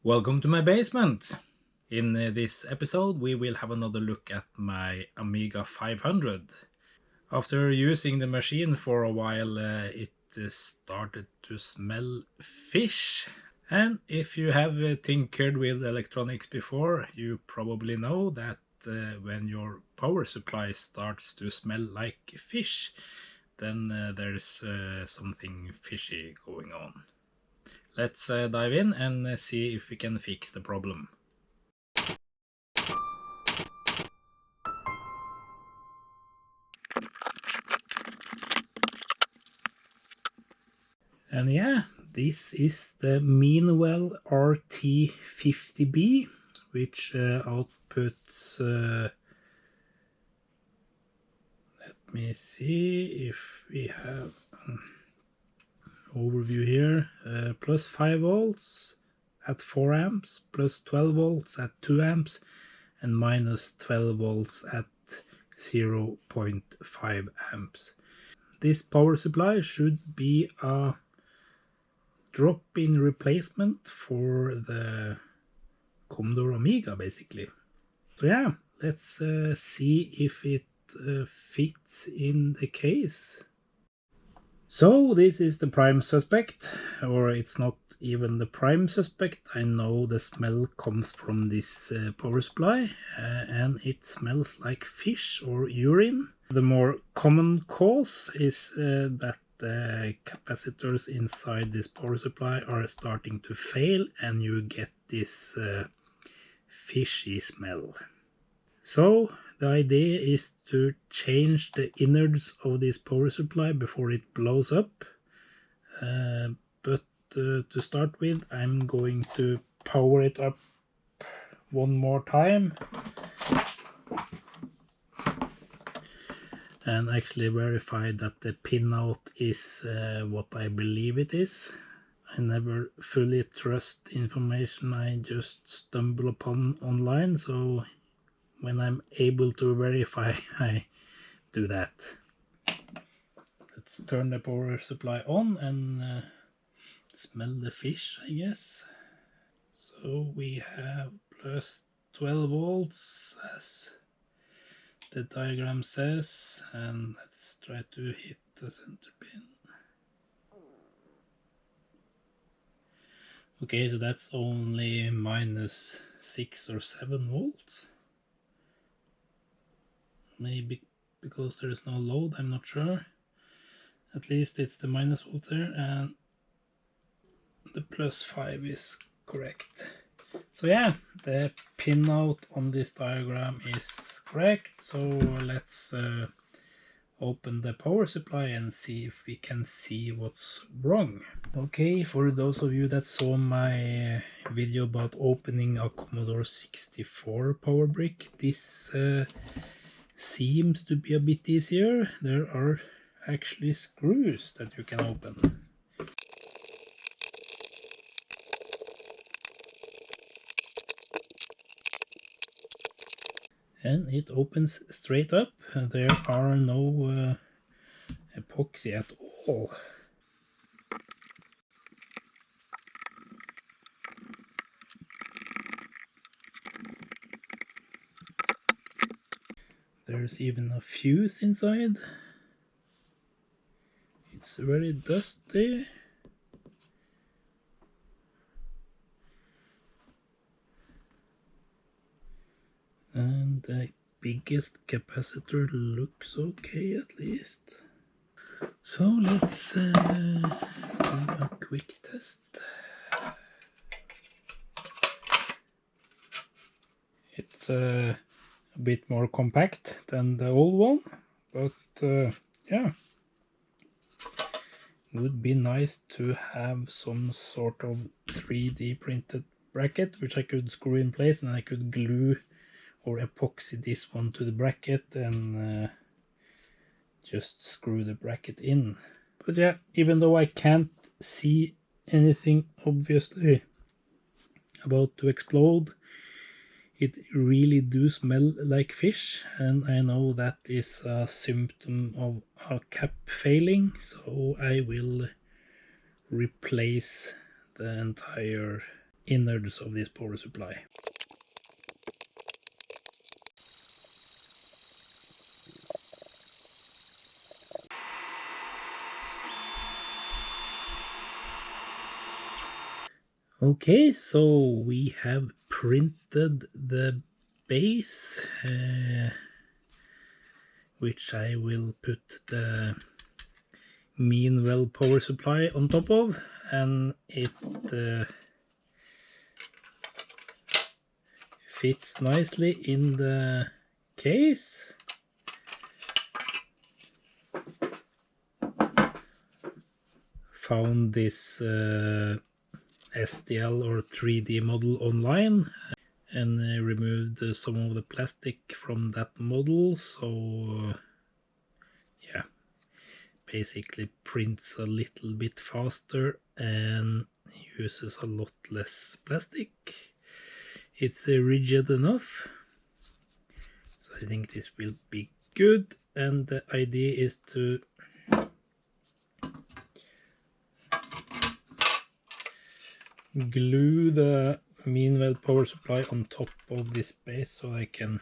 Welcome to my basement! In this episode we will have another look at my Amiga 500. After using the machine for a while it started to smell fish. And if you have tinkered with electronics before, you probably know that when your power supply starts to smell like fish, then there's something fishy going on. Let's dive in and see if we can fix the problem. And yeah, this is the Meanwell RT50B, which outputs, let me see if we have an overview here, plus 5 volts at 4 amps, plus 12 volts at 2 amps, and minus 12 volts at 0.5 amps. This power supply should be a drop-in replacement for the Commodore Amiga, basically. So yeah, let's see if it fits in the case. So this is the prime suspect, or it's not even the prime suspect. I know the smell comes from this power supply and it smells like fish or urine. The more common cause is that the capacitors inside this power supply are starting to fail and you get this fishy smell. So the idea is to change the innards of this power supply before it blows up. But to start with, I'm going to power it up one more time and actually verify that the pinout is what I believe it is. I never fully trust information I just stumble upon online, so when I'm able to verify, I do that. Let's turn the power supply on and smell the fish, I guess. So we have plus 12 volts as the diagram says, and let's try to hit the center pin. Okay, so that's only minus 6 or 7 volts. Maybe because there is no load, I'm not sure. At least it's the minus volt there, and the plus 5 is correct. So yeah, the pinout on this diagram is correct. So let's open the power supply and see if we can see what's wrong. Okay, for those of you that saw my video about opening a Commodore 64 power brick, this seems to be a bit easier. There are actually screws that you can open. And it opens straight up. There are no epoxy at all. There's even a fuse inside. It's very dusty. And the biggest capacitor looks okay, at least. So let's do a quick test. It's a bit more compact than the old one, but yeah, would be nice to have some sort of 3D printed bracket which I could screw in place, and I could glue or epoxy this one to the bracket and just screw the bracket in. But yeah, even though I can't see anything obviously about to explode, it really do smell like fish, and I know that is a symptom of a cap failing, so I will replace the entire innards of this power supply. Okay, so we have printed the base, which I will put the Meanwell power supply on top of, and it fits nicely in the case. Found this STL or 3D model online and removed some of the plastic from that model, so yeah, basically prints a little bit faster and uses a lot less plastic. It's rigid enough, so I think this will be good, and the idea is to glue the Meanwell power supply on top of this base so I can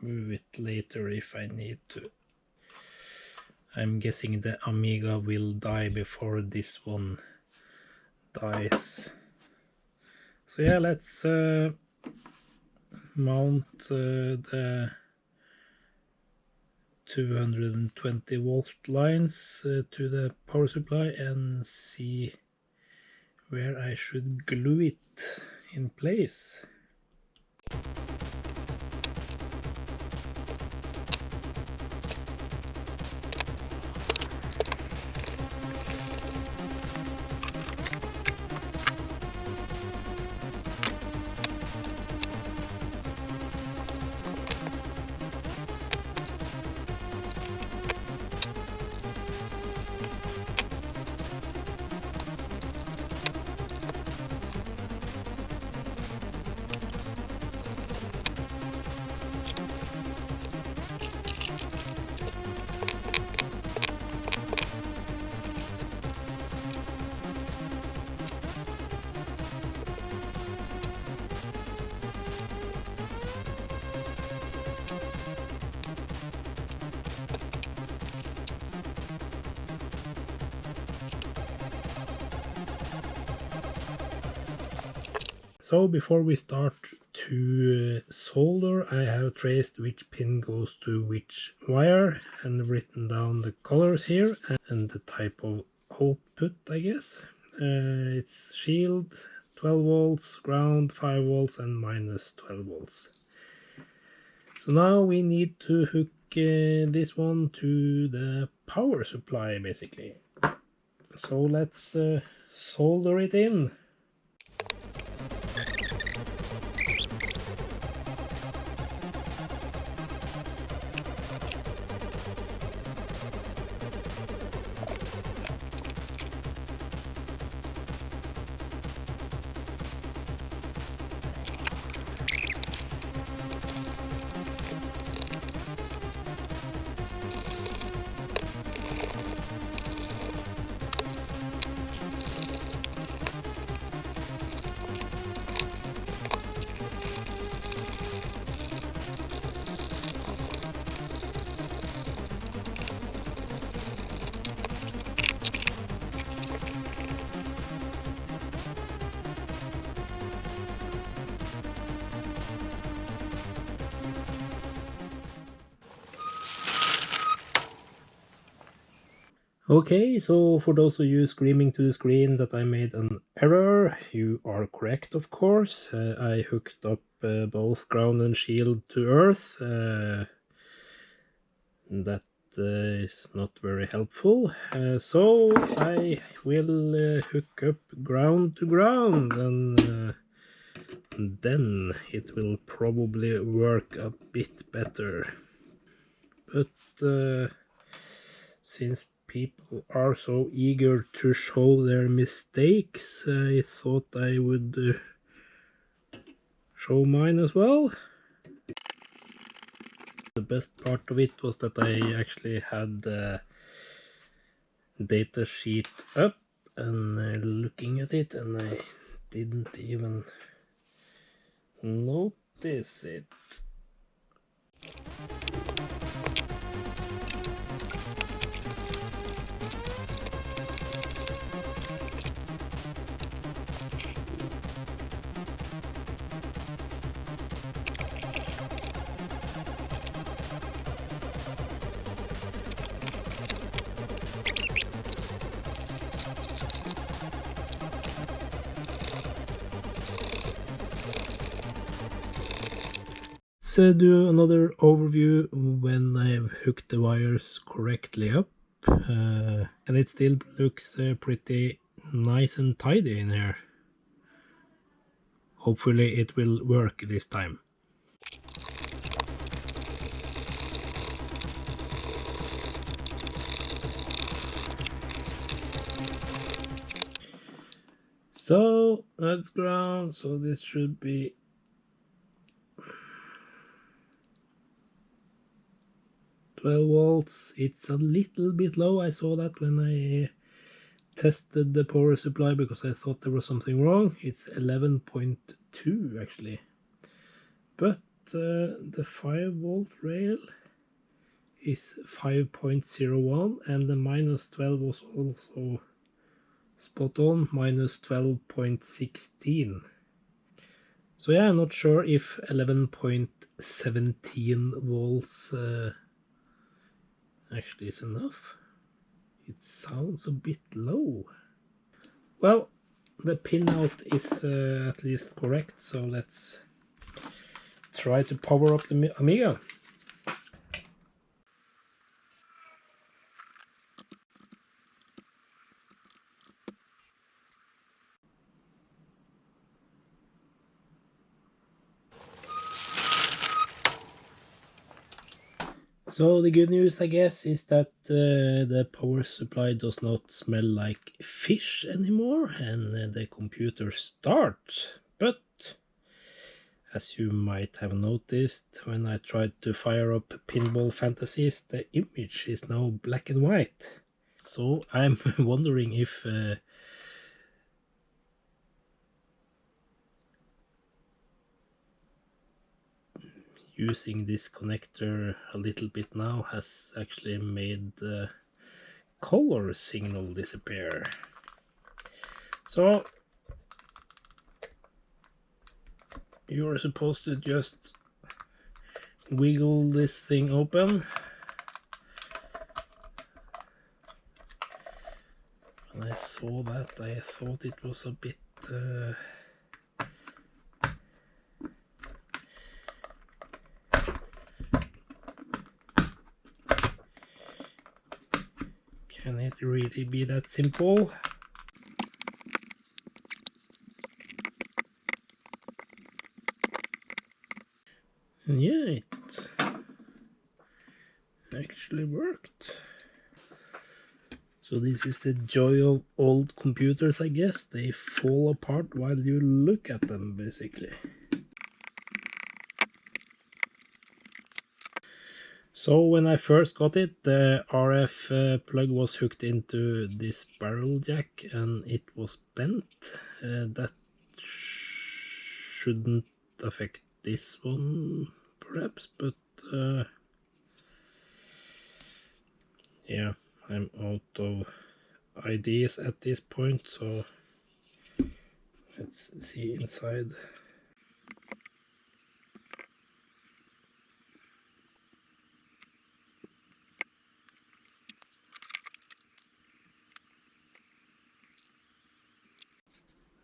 remove it later if I need to. I'm guessing the Amiga will die before this one dies. So yeah, let's mount the 220 volt lines to the power supply and see where I should glue it in place. So before we start to solder, I have traced which pin goes to which wire and written down the colors here and the type of output, I guess. It's shield 12 volts, ground 5 volts and minus 12 volts. So now we need to hook this one to the power supply basically. So let's solder it in. Okay, so for those of you screaming to the screen that I made an error, you are correct, of course. I hooked up both ground and shield to earth. That is not very helpful. So I will hook up ground to ground, and then it will probably work a bit better. But since people are so eager to show their mistakes, I thought I would show mine as well. The best part of it was that I actually had the data sheet up and looking at it, and I didn't even notice it. Let's do another overview when I've hooked the wires correctly up, and it still looks pretty nice and tidy in here. Hopefully it will work this time. So that's ground, so this should be 12 volts. It's a little bit low. I saw that when I tested the power supply because I thought there was something wrong. It's 11.2 actually, but the 5 volt rail is 5.01 and the minus 12 was also spot on, minus 12.16. So yeah, I'm not sure if 11.17 volts actually is enough. It sounds a bit low. Well, the pinout is at least correct, so let's try to power up the Amiga. So the good news, I guess, is that the power supply does not smell like fish anymore, and the computer starts. But as you might have noticed, when I tried to fire up Pinball Fantasies, the image is now black and white. So I'm wondering if using this connector a little bit now has actually made the color signal disappear. So you're supposed to just wiggle this thing open. When I saw that, I thought it was a bit can it really be that simple? And yeah, it actually worked. So this is the joy of old computers, I guess. They fall apart while you look at them, basically. So when I first got it, the RF plug was hooked into this barrel jack and it was bent. That shouldn't affect this one, perhaps, but yeah, I'm out of ideas at this point, so let's see inside.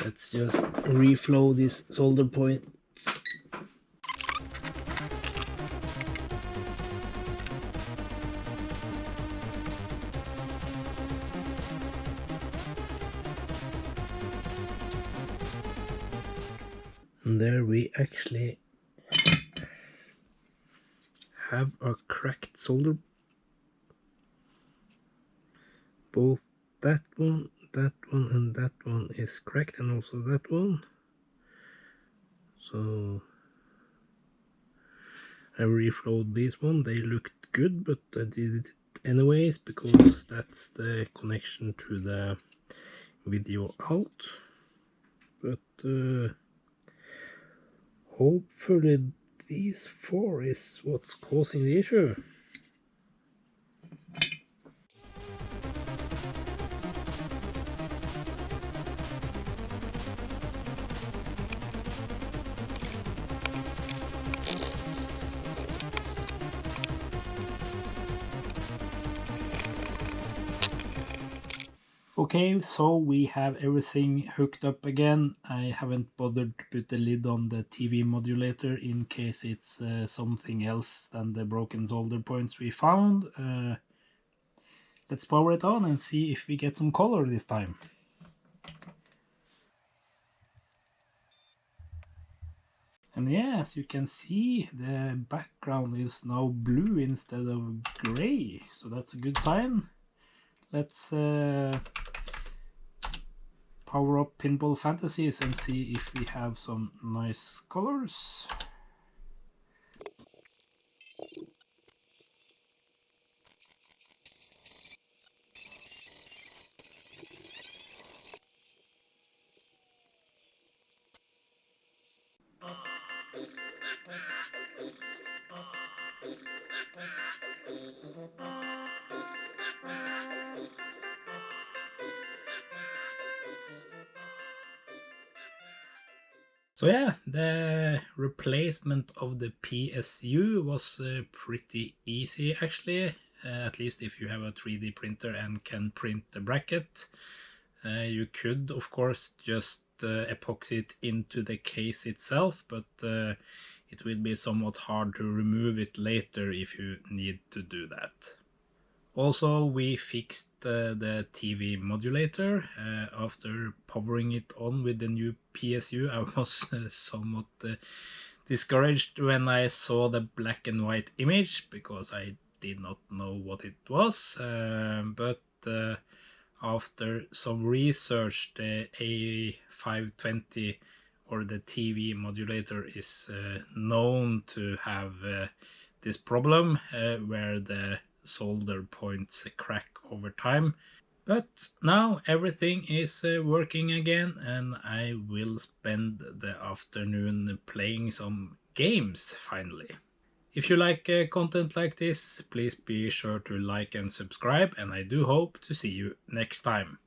Let's just reflow this solder point. And there we actually have a cracked solder. Both that one, and that one is cracked, and also that one. So I reflowed this one. They looked good, but I did it anyways because that's the connection to the video out. but hopefully these 4 is what's causing the issue. Okay, so we have everything hooked up again. I haven't bothered to put the lid on the TV modulator in case it's something else than the broken solder points we found. Let's power it on and see if we get some color this time. And yeah, as you can see, the background is now blue instead of gray, so that's a good sign. Let's power up Pinball Fantasies and see if we have some nice colors. So yeah, the replacement of the PSU was pretty easy actually, at least if you have a 3D printer and can print the bracket. You could of course just epoxy it into the case itself, but it will be somewhat hard to remove it later if you need to do that. Also, we fixed the TV modulator. After powering it on with the new PSU, I was somewhat discouraged when I saw the black and white image because I did not know what it was. But after some research, the A520 or the TV modulator is known to have this problem where the solder points crack over time. But now everything is working again, and I will spend the afternoon playing some games finally. If you like content like this, please be sure to like and subscribe, and I do hope to see you next time.